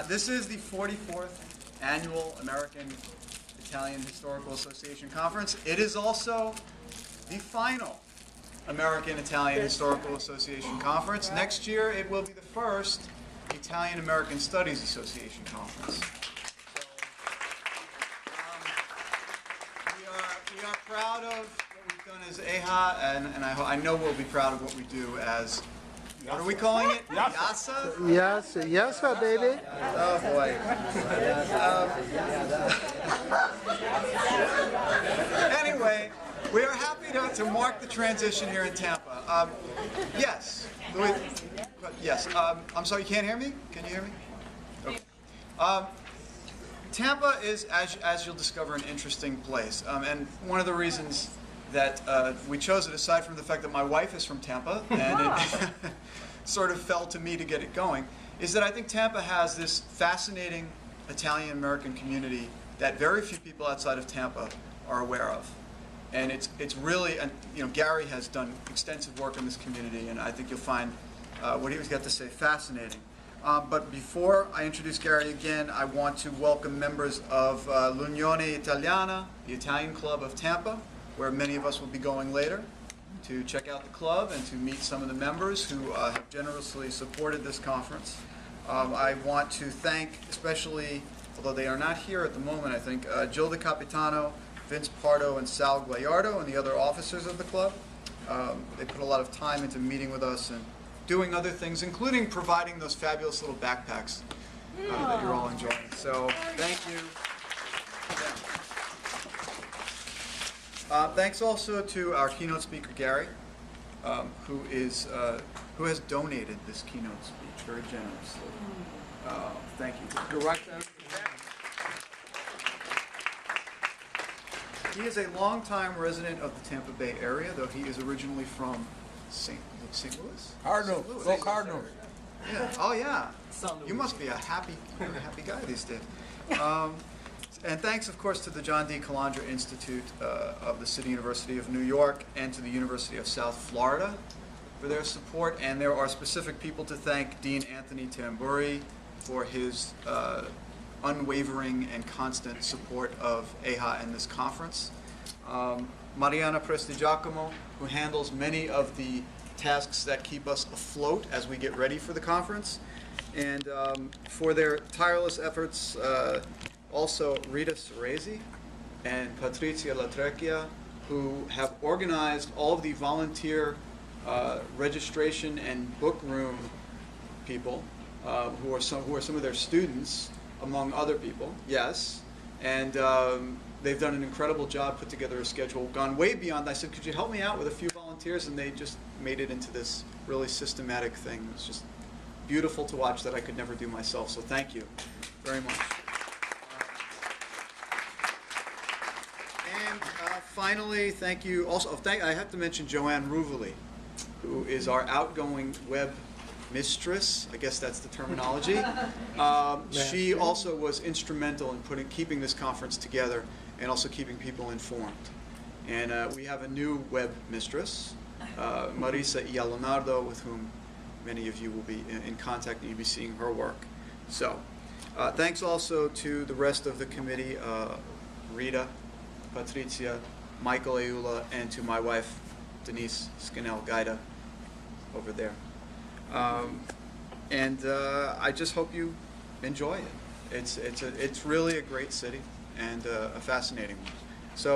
This is the 44th Annual American Italian Historical Association Conference. It is also the final American Italian Historical Association Conference. Next year, it will be the first Italian American Studies Association Conference. So, we are proud of what we've done as AIHA, and I know we'll be proud of what we do as, what are we calling it? Yasa? Yes, yes, baby. Oh boy. Anyway, we are happy to mark the transition here in Tampa. Yes. Yes. I'm sorry, you can't hear me? Can you hear me? Okay. Tampa is, as you'll discover, an interesting place. And one of the reasons that we chose it, aside from the fact that my wife is from Tampa, and it sort of fell to me to get it going, is that I think Tampa has this fascinating Italian-American community that very few people outside of Tampa are aware of. And it's really, Gary has done extensive work in this community, and I think you'll find what he's got to say fascinating. But before I introduce Gary again, I want to welcome members of l'Unione Italiana, the Italian Club of Tampa, where many of us will be going later to check out the club and to meet some of the members who have generously supported this conference. I want to thank especially, although they are not here at the moment, I think, Jill DeCapitano, Vince Pardo, and Sal Guayardo, and the other officers of the club. They put a lot of time into meeting with us and doing other things, including providing those fabulous little backpacks that you're all enjoying. So, thank you. Thanks also to our keynote speaker, Gary, who has donated this keynote speech very generously. Thank you. Director. He is a longtime resident of the Tampa Bay area, though he is originally from St. Louis? Cardinal. Go Cardinal. Yeah. Oh, yeah. You must be a happy guy these days. And thanks, of course, to the John D. Calandra Institute of the City University of New York and to the University of South Florida for their support. And there are specific people to thank: Dean Anthony Tamburi for his unwavering and constant support of AIHA and this conference. Mariana Prestigiacomo, who handles many of the tasks that keep us afloat as we get ready for the conference. And for their tireless efforts, also Rita Cerezi and Patrizia Latrecchia, who have organized all of the volunteer registration and book room people, who are some of their students, among other people. Yes, and they've done an incredible job, put together a schedule, gone way beyond. I said, could you help me out with a few volunteers? And they just made it into this really systematic thing. It was just beautiful to watch that I could never do myself. So thank you very much. And finally, thank you. Also, I have to mention Joanne Ruvali, who is our outgoing web mistress. I guess that's the terminology. She also was instrumental in keeping this conference together and also keeping people informed. And we have a new web mistress, Marisa Leonardo, with whom many of you will be in contact and you'll be seeing her work. So, thanks also to the rest of the committee, Rita, Patrizia, Michael Ayula, and to my wife, Denise Scannell Guida, over there. I just hope you enjoy it. It's really a great city and a fascinating one. So.